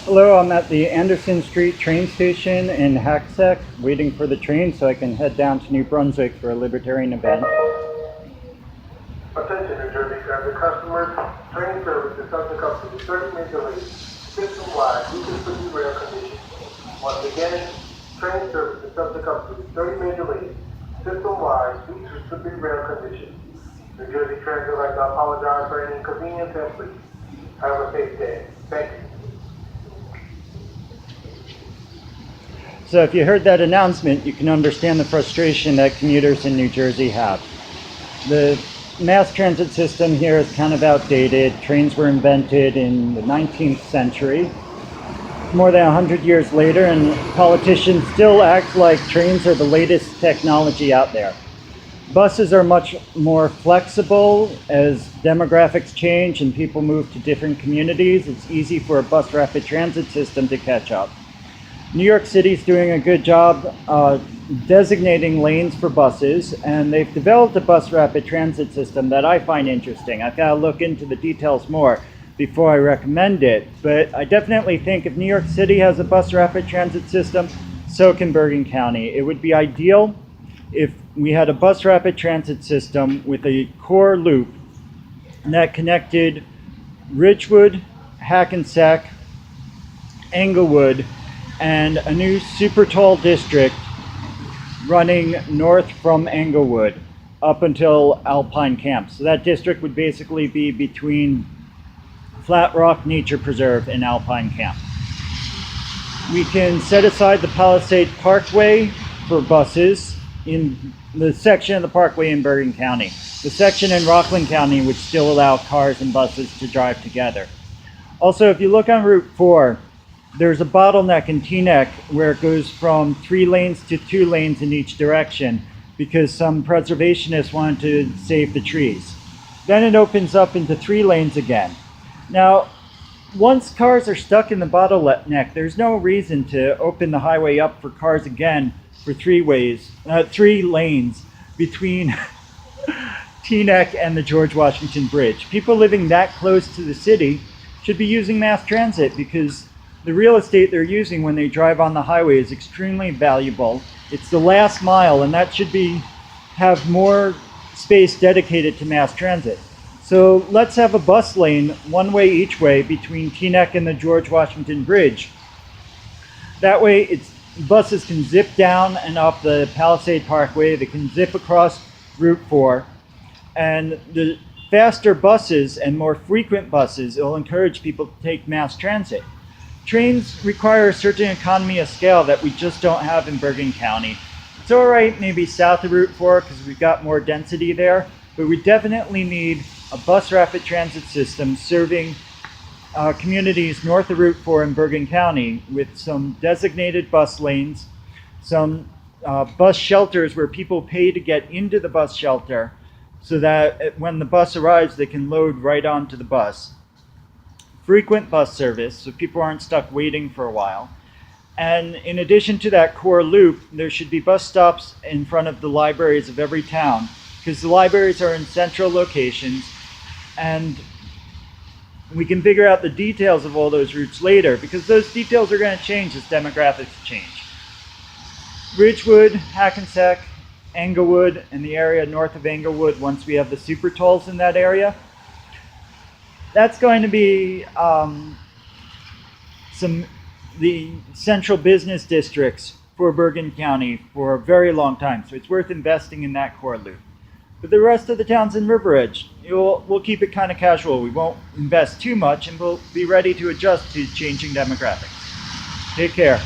Hello, I'm at the Anderson Street train station in Hackensack, waiting for the train so I can head down to New Brunswick for a libertarian event. Attention New Jersey Transit customers, train service is subject up to 30-minute delays, system-wide due to severe rail conditions. Once again, train service is subject up to 30-minute delays, system-wide due to severe rail conditions. New Jersey Transit would like to apologize for any inconvenience and please have a safe day. Thank you. So if you heard that announcement, you can understand the frustration that commuters in New Jersey have. The mass transit system here is kind of outdated. Trains were invented in the 19th century. More than 100 years later, and politicians still act like trains are the latest technology out there. Buses are much more flexible as demographics change and people move to different communities. It's easy for a bus rapid transit system to catch up. New York City is doing a good job designating lanes for buses, and they've developed a bus rapid transit system that I find interesting. I've got to look into the details more before I recommend it, but I definitely think if New York City has a bus rapid transit system, so can Bergen County. It would be ideal if we had a bus rapid transit system with a core loop that connected Ridgewood, Hackensack, Englewood, and a new super tall district running north from Englewood up until Alpine Camp. So that district would basically be between Flat Rock Nature Preserve and Alpine Camp. We can set aside the Palisade Parkway for buses in the section of the parkway in Bergen County. The section in Rockland County would still allow cars and buses to drive together. Also, if you look on Route 4, there's a bottleneck in Teaneck where it goes from 3 lanes to 2 lanes in each direction because some preservationists wanted to save the trees. Then it opens up into 3 lanes again. Now, once cars are stuck in the bottleneck, there's no reason to open the highway up for cars again for 3 lanes between Teaneck and the George Washington Bridge. People living that close to the city should be using mass transit because the real estate they're using when they drive on the highway is extremely valuable. It's the last mile, and that should have more space dedicated to mass transit. So let's have a bus lane, one way each way, between Teaneck and the George Washington Bridge. That way, buses can zip down and up the Palisade Parkway. They can zip across Route 4. And the faster buses and more frequent buses will encourage people to take mass transit. Trains require a certain economy of scale that we just don't have in Bergen County. It's all right maybe south of Route 4 because we've got more density there, but we definitely need a bus rapid transit system serving communities north of Route 4 in Bergen County with some designated bus lanes, some bus shelters where people pay to get into the bus shelter so that when the bus arrives they can load right onto the bus. Frequent bus service, so people aren't stuck waiting for a while. And in addition to that core loop, there should be bus stops in front of the libraries of every town, because the libraries are in central locations, and we can figure out the details of all those routes later, because those details are going to change as demographics change. Ridgewood, Hackensack, Englewood, and the area north of Englewood, once we have the super tolls in that area, that's going to be the central business districts for Bergen County for a very long time. So it's worth investing in that core loop. But the rest of the towns in River Edge, we'll keep it kind of casual. We won't invest too much, and we'll be ready to adjust to changing demographics. Take care.